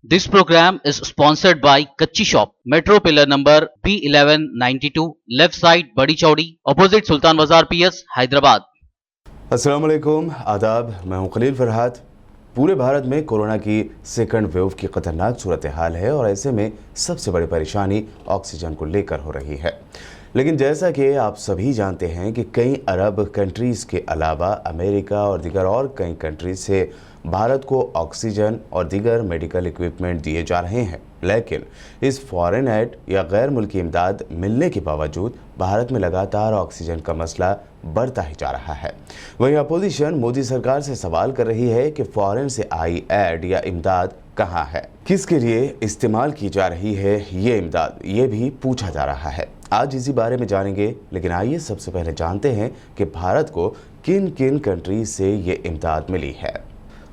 This program is sponsored by Kacchi Shop, Metro Pillar number B1192, left side Badi Chaudi, opposite Sultan Bazar PS, Hyderabad. अस्सलाम वालेकुम, आदाब। मैं हूं खलील फरहाद। पूरे भारत में कोरोना की सेकंड वेव की ख़तरनाक सूरत हाल है और ऐसे में सबसे बड़ी परेशानी ऑक्सीजन को लेकर हो रही है। लेकिन जैसा कि आप सभी जानते हैं कि कई अरब कंट्रीज़ के अलावा अमेरिका और दीगर और कई कंट्रीज़ से भारत को ऑक्सीजन और दीगर मेडिकल इक्विपमेंट दिए जा रहे हैं, लेकिन इस फॉरेन एड या गैर मुल्की इमदाद मिलने के बावजूद भारत में लगातार ऑक्सीजन का मसला बढ़ता ही जा रहा है। वहीं अपोजिशन मोदी सरकार से सवाल कर रही है कि फॉरेन से आई एड या इमदाद कहाँ है, किसके लिए इस्तेमाल की जा रही है ये इमदाद, ये भी पूछा जा रहा है। आज इसी बारे में जानेंगे, लेकिन आइए सबसे पहले जानते हैं कि भारत को किन किन कंट्रीज से ये इमदाद मिली है।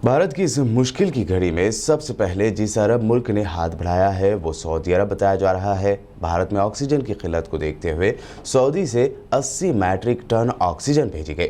भारत की इस मुश्किल की घड़ी में सबसे पहले जिस अरब मुल्क ने हाथ बढ़ाया है वो सऊदी अरब बताया जा रहा है। भारत में ऑक्सीजन की किल्लत को देखते हुए सऊदी से 80 मैट्रिक टन ऑक्सीजन भेजी गई।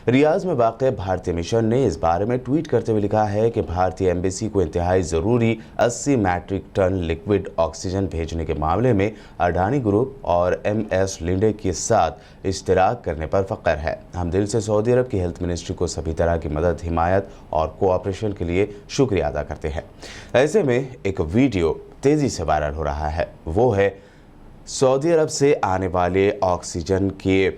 रियाज में वाक़ भारतीय मिशन ने इस बारे में ट्वीट करते हुए लिखा है कि भारतीय एम्बेसी को इंतहाई ज़रूरी 80 मैट्रिक टन लिक्विड ऑक्सीजन भेजने के मामले में अडानी ग्रुप और MS लिंडे के साथ इश्तराक करने पर फ़ख्र है। हम दिल से सऊदी अरब की हेल्थ मिनिस्ट्री को सभी तरह की मदद, हिमायत और कोऑपरेशन के लिए शुक्रिया अदा करते हैं। ऐसे में एक वीडियो तेज़ी से वायरल हो रहा है, वो है सऊदी अरब से आने वाले ऑक्सीजन के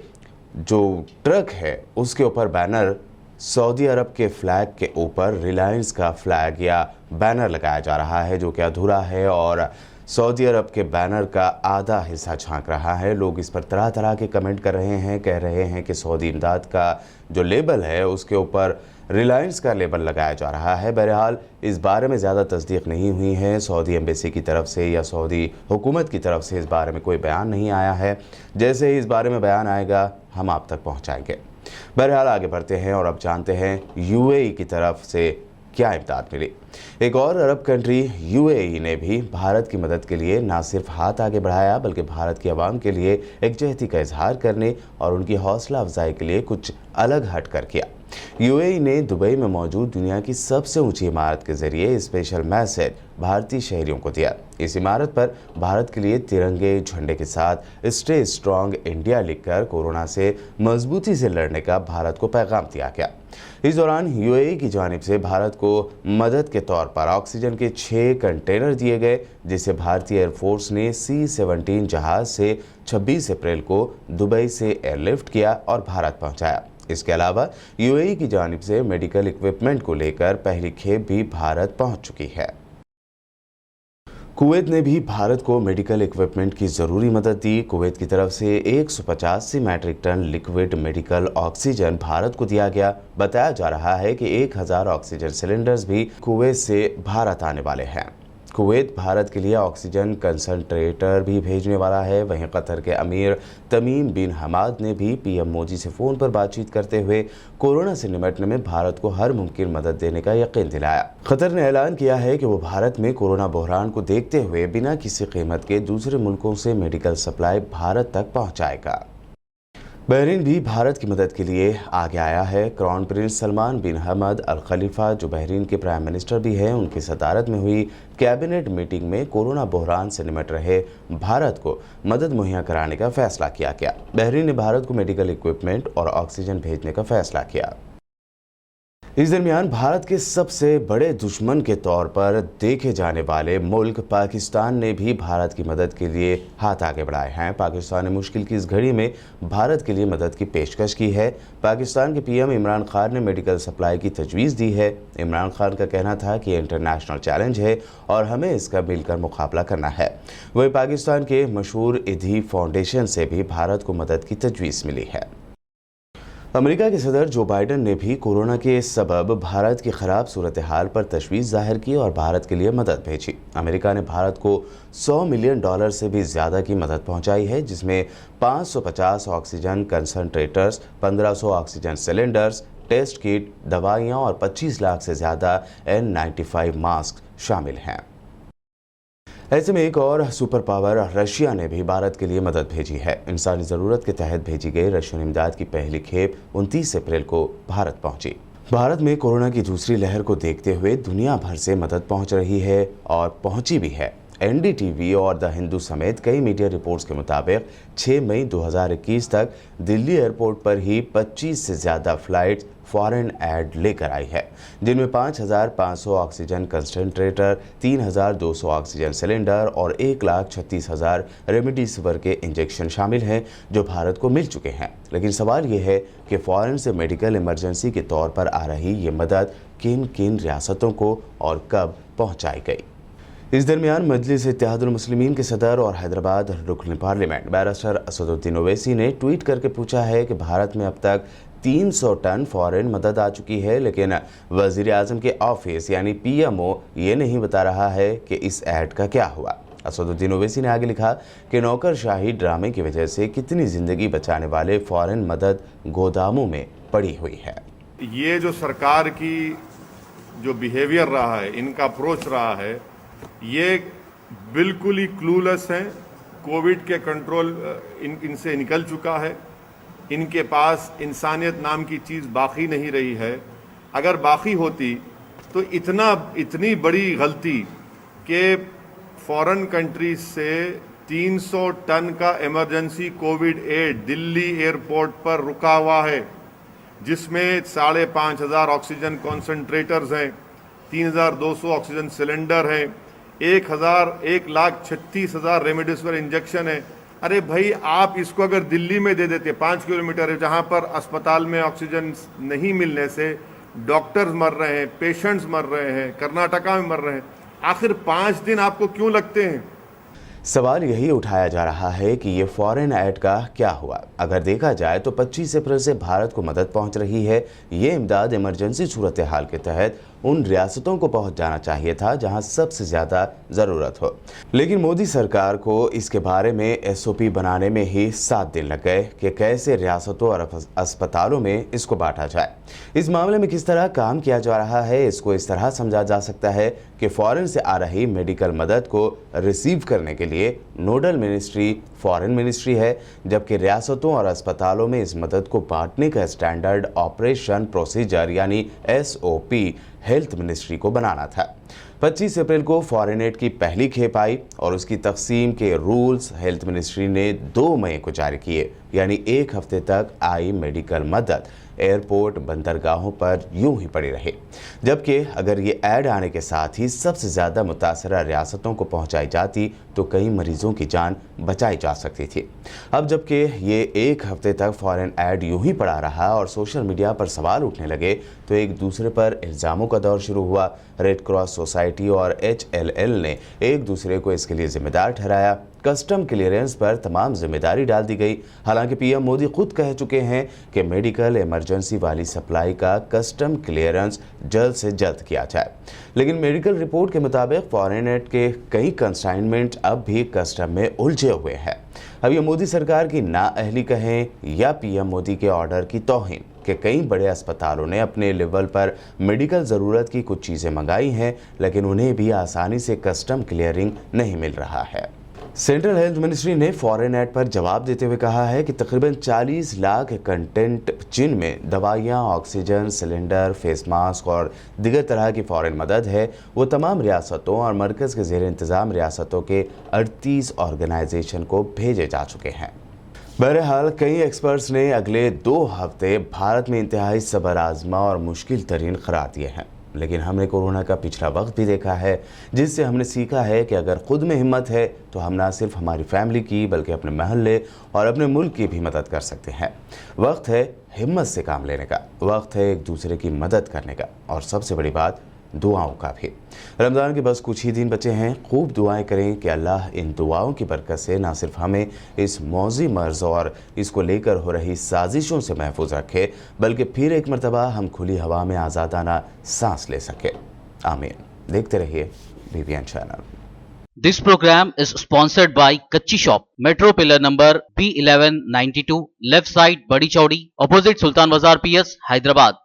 जो ट्रक है उसके ऊपर बैनर, सऊदी अरब के फ्लैग के ऊपर रिलायंस का फ्लैग या बैनर लगाया जा रहा है जो कि अधूरा है और सऊदी अरब के बैनर का आधा हिस्सा झांक रहा है। लोग इस पर तरह तरह के कमेंट कर रहे हैं, कह रहे हैं कि सऊदी इमदाद का जो लेबल है उसके ऊपर रिलायंस का लेबल लगाया जा रहा है। बहरहाल इस बारे में ज़्यादा तस्दीक नहीं हुई है। सऊदी एम्बेसी की तरफ से या सऊदी हुकूमत की तरफ से इस बारे में कोई बयान नहीं आया है। जैसे ही इस बारे में बयान आएगा हम आप तक पहुंचाएंगे। बहरहाल आगे बढ़ते हैं और अब जानते हैं UAE की तरफ से क्या इमदाद मिली। एक और अरब कंट्री UAE ने भी भारत की मदद के लिए ना सिर्फ हाथ आगे बढ़ाया बल्कि भारत की आवाम के लिए एकजहती का इजहार करने और उनकी हौसला अफजाई के लिए कुछ अलग हट कर किया। UAE ने दुबई में मौजूद दुनिया की सबसे ऊंची इमारत के जरिए स्पेशल मैसेज भारतीय शहरियों को दिया। इस इमारत पर भारत के लिए तिरंगे झंडे के साथ स्टे स्ट्रॉन्ग इंडिया लिखकर कोरोना से मजबूती से लड़ने का भारत को पैगाम दिया गया। इस दौरान UAE की जानिब से भारत को मदद के तौर पर ऑक्सीजन के 6 कंटेनर दिए गए, जिसे भारतीय एयरफोर्स ने C-17 जहाज से 26 अप्रैल को दुबई से एयरलिफ्ट किया और भारत पहुंचाया। इसके अलावा UAE की जानिब से मेडिकल इक्विपमेंट को लेकर पहली खेप भी भारत पहुंच चुकी है। कुवैत ने भी भारत को मेडिकल इक्विपमेंट की ज़रूरी मदद दी। कुवैत की तरफ से 185 metric ton liquid medical oxygen Bharat को दिया गया। बताया जा रहा है कि 1000 ऑक्सीजन सिलेंडर्स भी कुवैत से भारत आने वाले हैं। कुवैत भारत के लिए ऑक्सीजन कंसंट्रेटर भी भेजने वाला है। वहीं कतर के अमीर तमीम बिन हमाद ने भी PM मोदी से फ़ोन पर बातचीत करते हुए कोरोना से निपटने में भारत को हर मुमकिन मदद देने का यकीन दिलाया। कतर ने ऐलान किया है कि वो भारत में कोरोना बहरान को देखते हुए बिना किसी कीमत के दूसरे मुल्कों से मेडिकल सप्लाई भारत तक पहुँचाएगा। बहरीन भी भारत की मदद के लिए आगे आया है। क्राउन प्रिंस सलमान बिन हमद अल खलीफा, जो बहरीन के प्राइम मिनिस्टर भी हैं, उनकी सदारत में हुई कैबिनेट मीटिंग में कोरोना बहरान से निपट रहे भारत को मदद मुहैया कराने का फैसला किया गया। बहरीन ने भारत को मेडिकल इक्विपमेंट और ऑक्सीजन भेजने का फैसला किया। इस दरमियान भारत के सबसे बड़े दुश्मन के तौर पर देखे जाने वाले मुल्क पाकिस्तान ने भी भारत की मदद के लिए हाथ आगे बढ़ाए हैं। पाकिस्तान ने मुश्किल की इस घड़ी में भारत के लिए मदद की पेशकश की है। पाकिस्तान के PM इमरान खान ने मेडिकल सप्लाई की तजवीज़ दी है। इमरान खान का कहना था कि इंटरनेशनल चैलेंज है और हमें इसका मिलकर मुकाबला करना है। वहीं पाकिस्तान के मशहूर इधी फाउंडेशन से भी भारत को मदद की तजवीज़ मिली है। अमेरिका के सदर जो बाइडन ने भी कोरोना के सबब भारत की ख़राब सूरत हाल पर तशवीश जाहिर की और भारत के लिए मदद भेजी। अमेरिका ने भारत को $100 मिलियन से भी ज़्यादा की मदद पहुंचाई है, जिसमें 550 oxygen concentrators, 1500 oxygen cylinders, test kit, दवाइयाँ और 25 लाख से ज़्यादा N95 मास्क शामिल हैं। ऐसे में एक और सुपर पावर रशिया ने भी भारत के लिए मदद भेजी है। इंसानी ज़रूरत के तहत भेजी गई रशियन इमदाद की पहली खेप 29 अप्रैल को भारत पहुंची। भारत में कोरोना की दूसरी लहर को देखते हुए दुनिया भर से मदद पहुंच रही है और पहुंची भी है। एनडीटीवी और द हिंदू समेत कई मीडिया रिपोर्ट्स के मुताबिक 6 मई 2021 तक दिल्ली एयरपोर्ट पर ही 25 से ज़्यादा फ्लाइट्स फॉरेन एड लेकर आई है, जिनमें 5,500 ऑक्सीजन कंसंट्रेटर, 3,200 ऑक्सीजन सिलेंडर और 1,36,000 रेमडेसिविर के इंजेक्शन शामिल हैं, जो भारत को मिल चुके हैं। लेकिन सवाल ये है कि फॉरेन से मेडिकल इमरजेंसी के तौर पर आ रही ये मदद किन किन रियासतों को और कब पहुंचाई गई। इस दरमियान मजलिस इत्तेहादुल मुस्लिमीन के सदर और हैदराबाद रुकन पार्लियामेंट बैरिस्टर असदुद्दीन ओवैसी ने ट्वीट करके पूछा है कि भारत में अब तक 300 टन फॉरेन मदद आ चुकी है, लेकिन वजीर आजम के ऑफिस यानी पीएमओ ये नहीं बता रहा है कि इस ऐड का क्या हुआ। असदुद्दीन ओवैसी ने आगे लिखा कि नौकरशाही ड्रामे की वजह से कितनी जिंदगी बचाने वाले फॉरेन मदद गोदामों में पड़ी हुई है। ये जो सरकार की जो बिहेवियर रहा है, इनका अप्रोच रहा है, ये बिल्कुल ही क्लूलेस हैं। कोविड के कंट्रोल इनसे निकल चुका है। इनके पास इंसानियत नाम की चीज़ बाकी नहीं रही है। अगर बाकी होती तो इतनी बड़ी गलती कि फॉरेन कंट्रीज से 300 टन का emergency Covid aid Delhi airport पर रुका हुआ है, जिसमें 5,500 ऑक्सीजन कॉन्सेंट्रेटर्स हैं, 3,200 ऑक्सीजन सिलेंडर हैं, 1,36,000 रेमडेसिविर इंजेक्शन है। अरे भाई, आप इसको अगर दिल्ली में दे देते, 5 किलोमीटर है, जहाँ पर अस्पताल में ऑक्सीजन नहीं मिलने से डॉक्टर्स मर रहे हैं, पेशेंट्स मर रहे हैं, कर्नाटका में मर रहे हैं, आखिर 5 दिन आपको क्यों लगते हैं? सवाल यही उठाया जा रहा है कि ये फॉरेन ऐड का क्या हुआ। अगर देखा जाए तो 25 अप्रैल से भारत को मदद पहुंच रही है। ये इमदाद इमरजेंसी सूरत हाल के तहत उन रियासतों को पहुंच जाना चाहिए था जहां सबसे ज़्यादा ज़रूरत हो, लेकिन मोदी सरकार को इसके बारे में एसओपी बनाने में ही 7 दिन लग गए कि कैसे रियासतों और अस्पतालों में इसको बांटा जाए। इस मामले में किस तरह काम किया जा रहा है, इसको इस तरह समझा जा सकता है कि फॉरेन से आ रही मेडिकल मदद को रिसीव करने के लिए नोडल मिनिस्ट्री फॉरेन मिनिस्ट्री है, जबकि रियासतों और अस्पतालों में इस मदद को बांटने का स्टैंडर्ड ऑपरेशन प्रोसीजर यानी एसओपी हेल्थ मिनिस्ट्री को बनाना था। 25 अप्रैल को फॉरेन एड की पहली खेप आई और उसकी तकसीम के रूल्स हेल्थ मिनिस्ट्री ने 2 मई को जारी किए, यानी 1 हफ्ते तक आई मेडिकल मदद एयरपोर्ट बंदरगाहों पर यूं ही पड़ी रही। जबकि अगर ये ऐड आने के साथ ही सबसे ज़्यादा मुतासरा रियासतों को पहुंचाई जाती तो कई मरीजों की जान बचाई जा सकती थी। अब जबकि ये 1 हफ्ते तक फॉरेन ऐड यूं ही पड़ा रहा और सोशल मीडिया पर सवाल उठने लगे तो एक दूसरे पर इल्ज़ामों का दौर शुरू हुआ। रेड क्रॉस सोसाइटी और HLL ने एक दूसरे को इसके लिए जिम्मेदार ठहराया। कस्टम क्लियरेंस पर तमाम जिम्मेदारी डाल दी गई। हालांकि पीएम मोदी खुद कह चुके हैं कि मेडिकल इमरजेंसी वाली सप्लाई का कस्टम क्लियरेंस जल्द से जल्द किया जाए, लेकिन मेडिकल रिपोर्ट के मुताबिक फॉरेन एड के कई कंसाइनमेंट अब भी कस्टम में उलझे हुए हैं। अब ये मोदी सरकार की नाअहली कहें या पीएम मोदी के ऑर्डर की तौहीन कि कई बड़े अस्पतालों ने अपने लेवल पर मेडिकल ज़रूरत की कुछ चीज़ें मंगाई हैं, लेकिन उन्हें भी आसानी से कस्टम क्लियरिंग नहीं मिल रहा है। सेंट्रल हेल्थ मिनिस्ट्री ने फॉरेन एड पर जवाब देते हुए कहा है कि तकरीबन 40 लाख कंटेंट, जिनमें दवाइयाँ, ऑक्सीजन सिलेंडर, फेस मास्क और दीगर तरह की फॉरेन मदद है, वो तमाम रियासतों और मरकज़ के ज़ेर इंतज़ाम रियासतों के 38 ऑर्गेनाइजेशन को भेजे जा चुके हैं। बहरहाल कई एक्सपर्ट्स ने अगले 2 हफ्ते भारत में इंतहाई सब्र आज़मा और मुश्किल तरीन करार दिए हैं, लेकिन हमने कोरोना का पिछला वक्त भी देखा है, जिससे हमने सीखा है कि अगर खुद में हिम्मत है तो हम ना सिर्फ हमारी फैमिली की बल्कि अपने महल्ले और अपने मुल्क की भी मदद कर सकते हैं। वक्त है हिम्मत से काम लेने का, वक्त है एक दूसरे की मदद करने का, और सबसे बड़ी बात दुआओं का भी। रमज़ान के बस कुछ ही दिन बचे हैं। खूब दुआएं करें कि अल्लाह इन दुआओं की बरकत से ना सिर्फ हमें इस मौजी मर्ज और इसको लेकर हो रही साजिशों से महफूज रखे, बल्कि फिर एक मरतबा हम खुली हवा में आज़ादाना सांस ले सके। आमीन। देखते रहिए BBN channel. This program is sponsored by Kachchi Shop, Metro Pillar number B1192, left side Badi Chaudi, opposite Sultan Bazaar PS, Hyderabad.